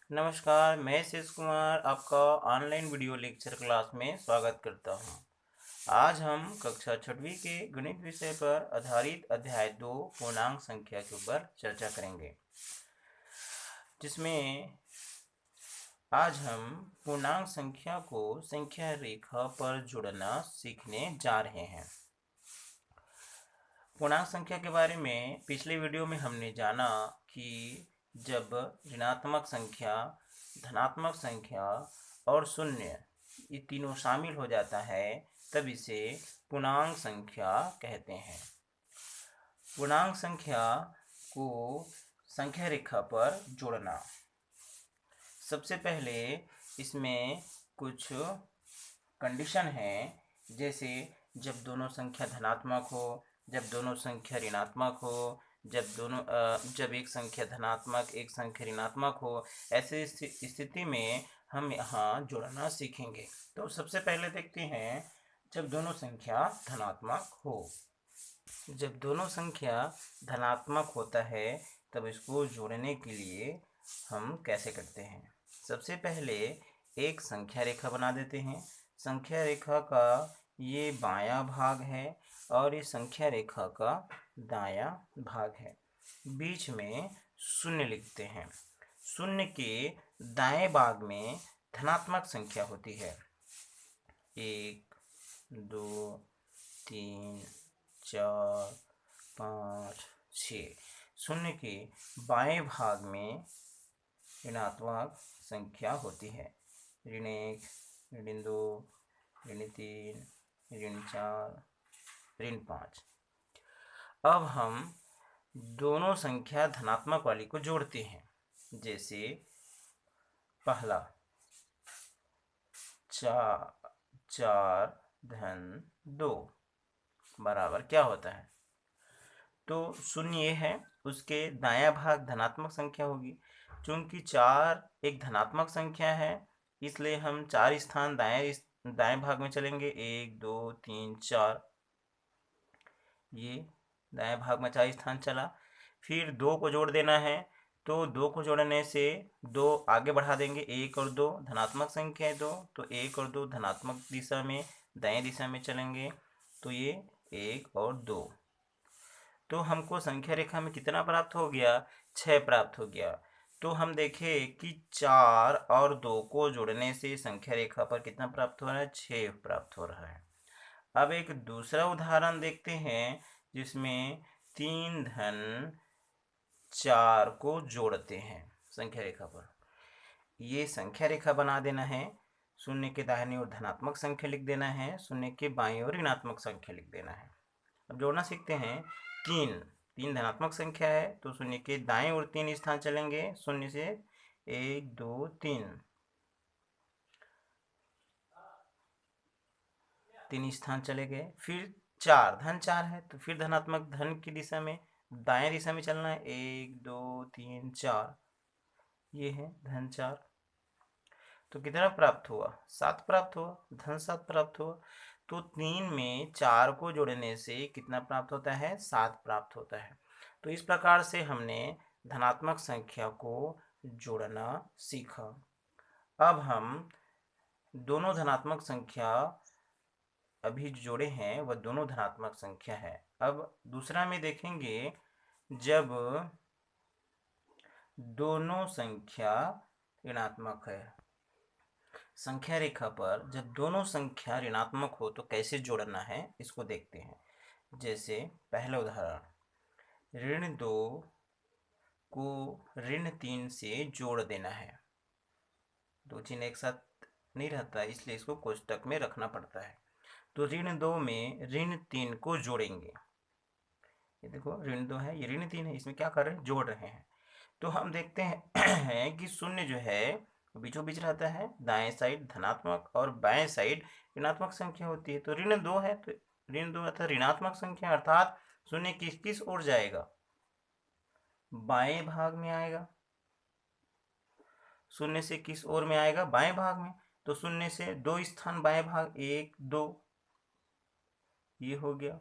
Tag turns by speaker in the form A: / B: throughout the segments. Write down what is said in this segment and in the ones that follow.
A: नमस्कार, मैं शिव कुमार आपका ऑनलाइन वीडियो लेक्चर क्लास में स्वागत करता हूं। आज हम कक्षा 6वीं के गणित विषय पर आधारित अध्याय 2 पूर्णांक संख्या के ऊपर चर्चा करेंगे, जिसमें आज हम पूर्णांक संख्या को संख्या रेखा पर जोड़ना सीखने जा रहे हैं। पूर्णांक संख्या के बारे में पिछले वीडियो में हमने जाना कि जब ऋणात्मक संख्या, धनात्मक संख्या और शून्य ये तीनों शामिल हो जाता है तब इसे पूर्णांक संख्या कहते हैं। पूर्णांक संख्या को संख्या रेखा पर जोड़ना, सबसे पहले इसमें कुछ कंडीशन है, जैसे जब दोनों संख्या धनात्मक हो, जब दोनों संख्या ऋणात्मक हो, जब एक संख्या धनात्मक एक संख्या ऋणात्मक हो, ऐसे स्थिति में हम यहाँ जोड़ना सीखेंगे। तो सबसे पहले देखते हैं जब दोनों संख्या धनात्मक हो। जब दोनों संख्या धनात्मक होता है तब इसको जोड़ने के लिए हम कैसे करते हैं। सबसे पहले एक संख्या रेखा बना देते हैं। संख्या रेखा का ये बायां भाग है और ये संख्या रेखा का दायां भाग है। बीच में शून्य लिखते हैं। शून्य के दाएं भाग में धनात्मक संख्या होती है, 1 2 3 4 5 6। शून्य के बाएं भाग में ऋणात्मक संख्या होती है, ऋण 1, ऋण 2, ऋण 3, ऋण 4, ऋण 5। अब हम दोनों संख्या धनात्मक वाली को जोड़ते हैं। जैसे पहला 4 धन 2 बराबर क्या होता है, तो शून्य ये है, उसके दायां भाग धनात्मक संख्या होगी। चूंकि 4 एक धनात्मक संख्या है इसलिए हम 4 स्थान दाएं भाग में चलेंगे, 1 2 3 4। ये दाएं भाग में 4 स्थान चला। फिर 2 को जोड़ देना है, तो 2 को जोड़ने से 2 आगे बढ़ा देंगे, 1 और 2 धनात्मक संख्या है 2, तो 1 और 2 धनात्मक दिशा में दाएं दिशा में चलेंगे, तो ये 1 और 2। तो हमको संख्या रेखा में कितना प्राप्त हो गया, 6 प्राप्त हो गया। तो हम देखें कि 4 और 2 को जोड़ने से संख्या रेखा पर कितना प्राप्त हो रहा है, 6 प्राप्त हो रहा है। अब एक दूसरा उदाहरण देखते हैं जिसमें 3 धन 4 को जोड़ते हैं संख्या रेखा पर। ये संख्या रेखा बना देना है, शून्य के दाहिनी ओर धनात्मक संख्या लिख देना है, शून्य के बाईं ओर ऋणात्मक संख्या लिख देना है। अब जोड़ना सीखते हैं। 3 धनात्मक संख्या है तो शून्य के दाएं ओर 3 स्थान चलेंगे, शून्य से 1 2 3 स्थान चले गए। फिर 4 धन 4 है तो फिर धनात्मक धन की दिशा में दाएं दिशा में चलना है, 1 2 3 4। ये है धन 4, तो कितना प्राप्त हुआ, 7 प्राप्त हुआ, धन 7 प्राप्त हुआ। तो 3 में 4 को जोड़ने से कितना प्राप्त होता है, 7 प्राप्त होता है। तो इस प्रकार से हमने धनात्मक संख्या को जोड़ना सीखा। अब हम दोनों धनात्मक संख्या अभी जोड़े हैं वह दोनों धनात्मक संख्या है। अब दूसरा में देखेंगे, जब दोनों संख्या ऋणात्मक है। संख्या रेखा पर जब दोनों संख्या ऋणात्मक हो तो कैसे जोड़ना है इसको देखते हैं। जैसे पहला उदाहरण, ऋण 2 को ऋण 3 से जोड़ देना है। दो चिन्ह एक साथ नहीं रहता इसलिए इसको कोष्टक में रखना पड़ता है। तो ऋण 2 में ऋण 3 को जोड़ेंगे। ये देखो ऋण 2 है, ये ऋण 3 है, इसमें क्या कर रहे हैं, जोड़ रहे हैं। तो हम देखते हैं कि शून्य जो है बीचों बीच रहता है, दाएं साइड धनात्मक और बाएं साइड ऋणात्मक संख्या होती है। तो ऋण 2 है तो ऋण 2 अर्थात ऋणात्मक संख्या, अर्थात शून्य किस ओर जाएगा, बाएं भाग में आएगा। शून्य से किस ओर में आएगा, बाएं भाग में। तो शून्य से 2 स्थान बाएं भाग, 1 2, ये हो गया।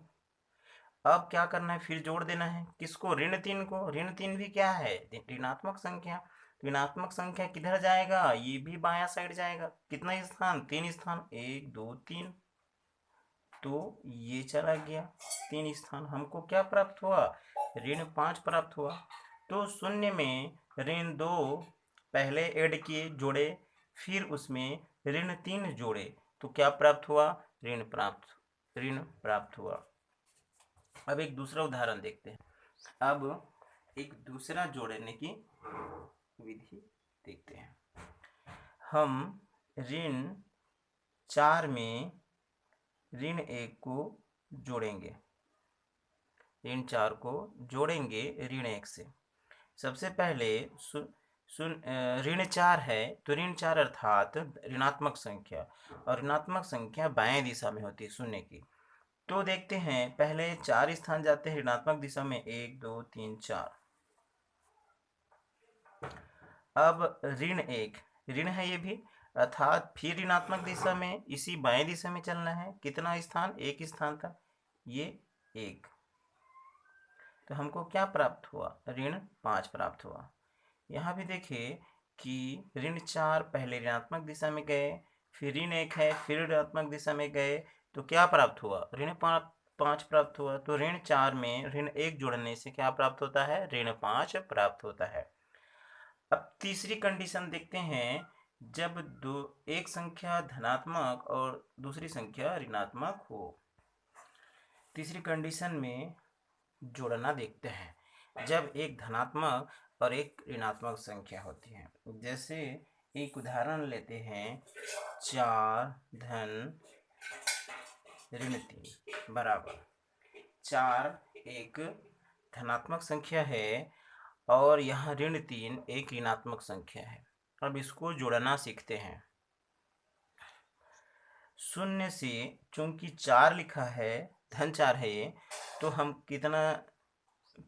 A: अब क्या करना है, फिर जोड़ देना है किसको, ऋण 3 को। ऋण 3 भी क्या है, ऋणात्मक संख्या। तो ऋणात्मक संख्या किधर जाएगा, ये भी बायां साइड जाएगा। कितना स्थान, 3 स्थान, 1 2 3, तो ये चला गया 3 स्थान। हमको क्या प्राप्त हुआ, ऋण 5 प्राप्त हुआ। तो शून्य में ऋण 2 पहले ऐड किए, जोड़े, फिर उसमें ऋण 3 जोड़े, तो क्या प्राप्त हुआ, ऋण प्राप्त हुआ। अब एक दूसरा उदाहरण देखते हैं। अब एक दूसरा जोड़ने की विधि देखते हैं। हम ऋण 4 में ऋण 1 को जोड़ेंगे, ऋण 4 को जोड़ेंगे ऋण 1 से। सबसे पहले ऋण 4 है, तो ऋण 4 अर्थात ऋणात्मक संख्या, और ऋणात्मक संख्या बाएं दिशा में होती है शून्य की। तो देखते हैं, पहले 4 स्थान जाते हैं ऋणात्मक दिशा में, 1 2 3 4। अब ऋण 1 ऋण है ये भी, अर्थात फिर ऋणात्मक दिशा में, इसी बाएं दिशा में चलना है। कितना स्थान, 1 स्थान था, ये 1। तो हमको क्या प्राप्त हुआ, ऋण 5 प्राप्त हुआ। यहाँ भी देखिए कि ऋण 4 पहले ऋणात्मक दिशा में गए, फिर ऋण 1 है, फिर ऋणात्मक दिशा में गए, तो क्या प्राप्त हुआ, ऋण 5 प्राप्त हुआ। तो ऋण 4 में ऋण 1 जोड़ने से क्या प्राप्त होता है, ऋण 5 प्राप्त होता है। अब तीसरी कंडीशन देखते हैं, जब एक संख्या धनात्मक और दूसरी संख्या ऋणात्मक हो। तीसरी कंडीशन में जोड़ना देखते हैं, जब एक धनात्मक और एक ऋणात्मक संख्या होती है। जैसे एक उदाहरण लेते हैं, 4 धन ऋण 3 बराबर 4 एक धनात्मक संख्या है और यहाँ ऋण 3 एक ऋणात्मक संख्या है। अब इसको जोड़ना सीखते हैं। शून्य से, चूंकि 4 लिखा है, धन 4 है ये, तो हम कितना,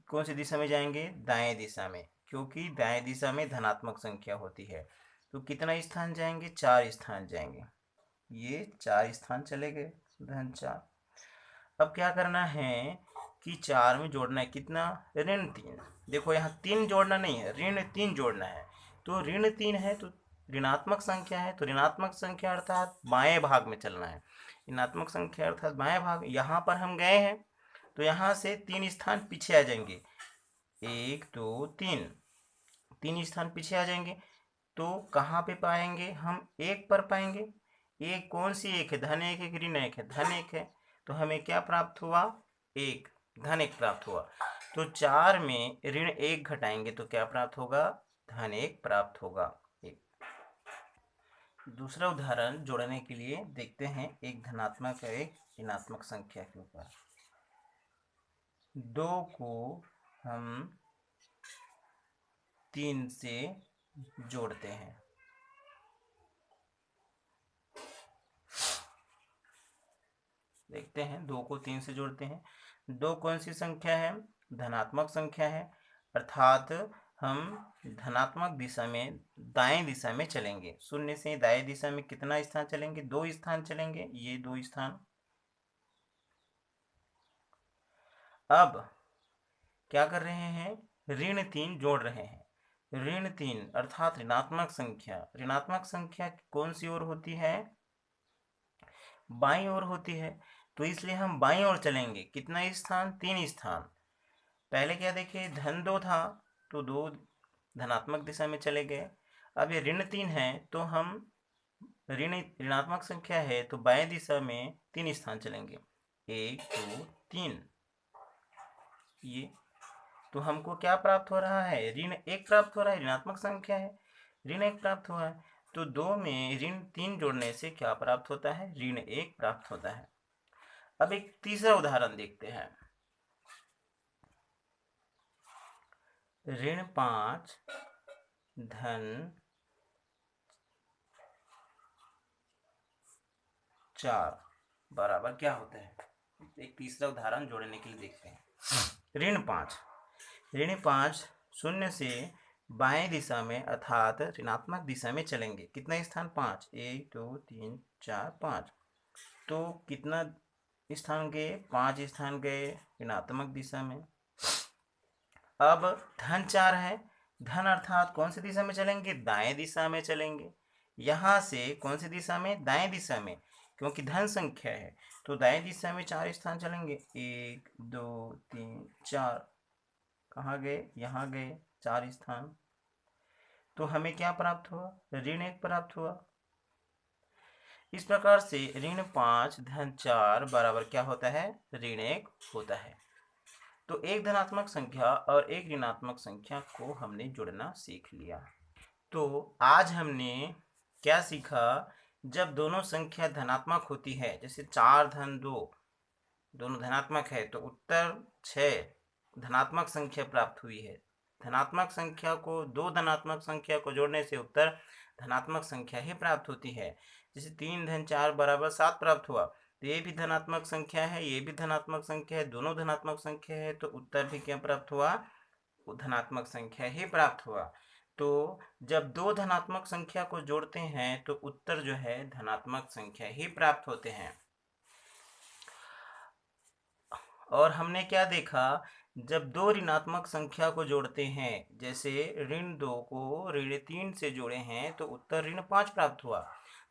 A: कौन सी दिशा में जाएंगे, दाएं दिशा में, क्योंकि दाएं दिशा में धनात्मक संख्या होती है। तो कितना स्थान जाएंगे, 4 स्थान जाएंगे, ये 4 स्थान चले गए, धन 4। अब क्या करना है कि 4 में जोड़ना है कितना, ऋण 3। देखो यहाँ 3 जोड़ना नहीं है, ऋण 3 जोड़ना है। तो ऋण 3 है तो ऋणात्मक संख्या है, तो ऋणात्मक संख्या अर्थात बाएं भाग में चलना है। ऋणात्मक संख्या अर्थात बाएं भाग, यहाँ पर हम गए हैं तो यहाँ से 3 स्थान पीछे आ जाएंगे, 1 2 3, 3 स्थान पीछे आ जाएंगे। तो कहाँ पे पाएंगे हम, 1 पर पाएंगे। एक कौन सी 1 है, धन 1 है कि ऋण 1 है, धन 1 है। तो हमें क्या प्राप्त हुआ, 1, धन 1 प्राप्त हुआ। तो 4 में ऋण 1 घटाएंगे तो क्या प्राप्त होगा, धन 1 प्राप्त होगा। दूसरा उदाहरण जोड़ने के लिए देखते हैं, एक धनात्मक और एक ऋणात्मक संख्या के ऊपर। 2 को हम 3 से जोड़ते हैं। देखते हैं, 2 को 3 से जोड़ते हैं। 2 कौन सी संख्या है, धनात्मक संख्या है, अर्थात हम धनात्मक दिशा में दाएं दिशा में चलेंगे। शून्य से दाएं दिशा में कितना स्थान चलेंगे, 2 स्थान चलेंगे, ये 2 स्थान। अब क्या कर रहे हैं, ऋण 3 जोड़ रहे हैं। ऋण 3 अर्थात ऋणात्मक संख्या, ऋणात्मक संख्या कौन सी ओर होती है, बाईं ओर होती है। तो इसलिए हम बाईं ओर चलेंगे, कितना स्थान, 3 स्थान। पहले क्या देखे, धन 2 था तो 2 धनात्मक दिशा में चले गए। अब ये ऋण 3 है तो हम ऋणात्मक संख्या है तो बाएं दिशा में 3 स्थान चलेंगे, 1 2 3, ये। तो हमको क्या प्राप्त हो रहा है, ऋण 1 प्राप्त हो रहा है, ऋणात्मक संख्या है, ऋण 1 प्राप्त हुआ है। तो 2 में ऋण 3 जोड़ने से क्या प्राप्त होता है, ऋण 1 प्राप्त होता है। अब एक तीसरा उदाहरण देखते हैं। ऋण 5 धन 4 बराबर क्या होता है। एक तीसरा उदाहरण जोड़ने के लिए देखते हैं। ऋण 5 शून्य से बाएं दिशा में अर्थात ऋणात्मक दिशा में चलेंगे, कितना स्थान, 5, 1 2 3 4 5। तो कितना स्थान गए, 5 स्थान गए ऋणात्मक दिशा में। अब धन 4 है धन अर्थात कौन सी दिशा में चलेंगे, दाएं दिशा में चलेंगे। यहाँ से कौन सी दिशा में, दाएं दिशा में, क्योंकि धन संख्या है तो दाएं दिशा में 4 स्थान चलेंगे। 1 2 3 4, कहाँ गए, यहाँ गए 4 स्थान। तो हमें क्या प्राप्त हुआ, ऋण 1 प्राप्त हुआ। इस प्रकार से ऋण 5 धन 4 बराबर क्या होता है, ऋण 1 होता है। तो एक धनात्मक संख्या और एक ऋणात्मक संख्या को हमने जुड़ना सीख लिया। तो आज हमने क्या सीखा, जब दोनों संख्या धनात्मक होती है, जैसे 4 धन 2 दोनों धनात्मक है, तो उत्तर 6 धनात्मक संख्या प्राप्त हुई है। धनात्मक संख्या को दो धनात्मक संख्या को जोड़ने से उत्तर धनात्मक संख्या ही प्राप्त होती है। जैसे 3 धन 4 बराबर 7 प्राप्त हुआ, तो ये भी धनात्मक संख्या है, ये भी धनात्मक संख्या है, दोनों धनात्मक संख्या है, तो उत्तर भी क्या प्राप्त हुआ, धनात्मक संख्या ही प्राप्त हुआ। तो जब दो धनात्मक संख्या को जोड़ते हैं तो उत्तर जो है धनात्मक संख्या ही प्राप्त होते हैं। और हमने क्या देखा, जब दो ऋणात्मक संख्या को जोड़ते हैं, जैसे ऋण 2 को ऋण 3 से जोड़े हैं तो उत्तर ऋण 5 प्राप्त हुआ।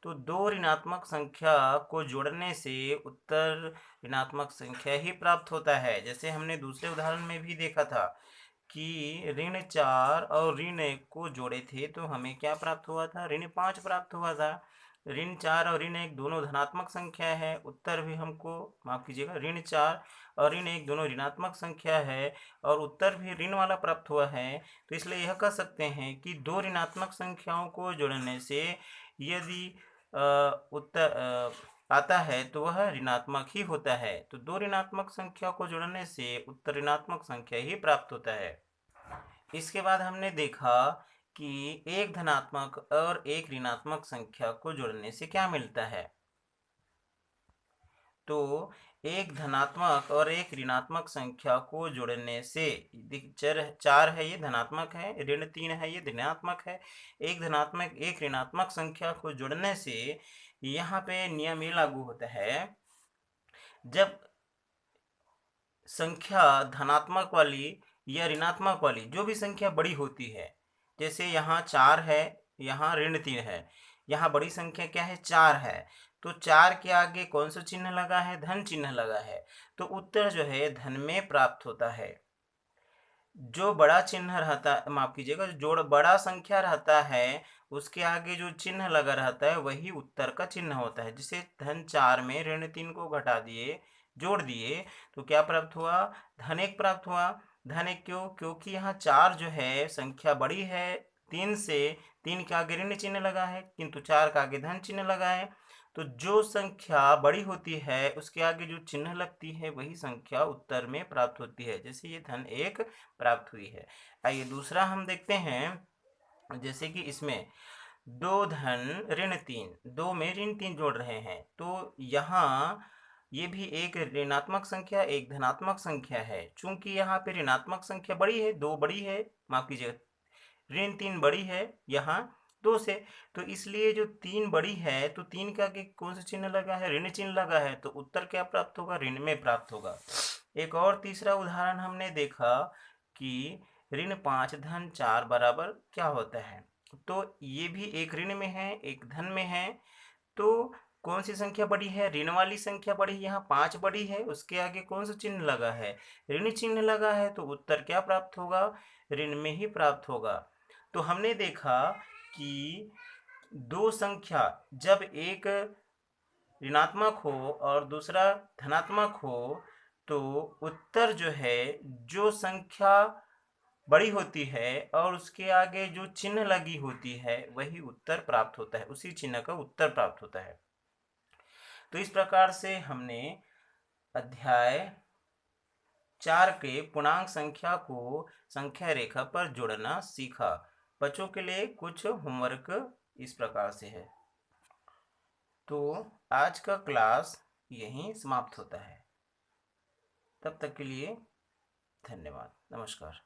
A: तो दो ऋणात्मक संख्या को जोड़ने से उत्तर ऋणात्मक संख्या ही प्राप्त होता है। जैसे हमने दूसरे उदाहरण में भी देखा था कि ऋण 4 और ऋण 1 को जोड़े थे तो हमें क्या प्राप्त हुआ था, ऋण 5 प्राप्त हुआ था। ऋण 4 और ऋण 1 दोनों धनात्मक संख्या है, उत्तर भी हमको, माफ कीजिएगा, ऋण 4 और ऋण 1 दोनों ऋणात्मक संख्या है और उत्तर भी ऋण वाला प्राप्त हुआ है। तो इसलिए यह कह सकते हैं कि दो ऋणात्मक संख्याओं को जोड़ने से यदि उत्तर आता है तो वह ऋणात्मक ही होता है। तो दो ऋणात्मक संख्या को जोड़ने से उत्तर ऋणात्मक संख्या ही प्राप्त होता है। इसके बाद हमने देखा कि एक धनात्मक और एक ऋणात्मक संख्या को जोड़ने से क्या मिलता है। तो एक धनात्मक और एक ऋणात्मक संख्या को जोड़ने से, चर 4 है ये धनात्मक है, ऋण 3 है ये ऋणात्मक है, एक धनात्मक एक ऋणात्मक संख्या को जोड़ने से यहाँ पे नियम ये लागू होता है, जब संख्या धनात्मक वाली या ऋणात्मक वाली जो भी संख्या बड़ी होती है, जैसे यहाँ 4 है, यहाँ ऋण 3 है, यहाँ बड़ी संख्या क्या है, 4 है, तो 4 के आगे कौन सा चिन्ह लगा है, धन चिन्ह लगा है, तो उत्तर जो है धन में प्राप्त होता है। जो बड़ा चिन्ह रहता, माफ कीजिएगा, जो बड़ा संख्या रहता है उसके आगे जो चिन्ह लगा रहता है वही उत्तर का चिन्ह होता है। जैसे धन 4 में ऋण 3 को घटा दिए, जोड़ दिए, तो क्या प्राप्त हुआ, धन 1 प्राप्त हुआ। धन 1 क्यों, क्योंकि यहाँ 4 जो है संख्या बड़ी है 3 से, 3 के आगे ऋण चिन्ह लगा है किंतु 4 के आगे धन चिन्ह लगा है। तो जो संख्या बड़ी होती है उसके आगे जो चिन्ह लगती है वही संख्या उत्तर में प्राप्त होती है। जैसे ये धन 1 प्राप्त हुई है। आइए दूसरा हम देखते हैं, जैसे कि इसमें 2 धन ऋण 3, 2 में ऋण 3 जोड़ रहे हैं, तो यहाँ ये भी एक ऋणात्मक संख्या एक धनात्मक संख्या है। चूंकि यहाँ पे ऋणात्मक संख्या बड़ी है, 2 बड़ी है, माफ कीजिएगा, ऋण 3 बड़ी है यहाँ 2 से, तो इसलिए जो 3 बड़ी है तो 3 का आगे कौन सा चिन्ह लगा है, ऋण चिन्ह लगा है, तो उत्तर क्या प्राप्त होगा, ऋण में प्राप्त होगा। एक और तीसरा उदाहरण हमने देखा कि ऋण 5 धन 4 बराबर क्या होता है, तो ये भी एक ऋण में है एक धन में है, तो कौन सी संख्या बड़ी है, ऋण वाली संख्या बड़ी है, यहाँ 5 बड़ी है, उसके आगे कौन सा चिन्ह लगा है, ऋण चिन्ह लगा है, तो उत्तर क्या प्राप्त होगा, ऋण में ही प्राप्त होगा। तो हमने देखा कि दो संख्या जब एक ऋणात्मक हो और दूसरा धनात्मक हो तो उत्तर जो है, जो संख्या बड़ी होती है और उसके आगे जो चिन्ह लगी होती है वही उत्तर प्राप्त होता है, उसी चिन्ह का उत्तर प्राप्त होता है। तो इस प्रकार से हमने अध्याय 4 के पूर्णांक संख्या को संख्या रेखा पर जोड़ना सीखा। बच्चों के लिए कुछ होमवर्क इस प्रकार से है। तो आज का क्लास यहीं समाप्त होता है। तब तक के लिए धन्यवाद, नमस्कार।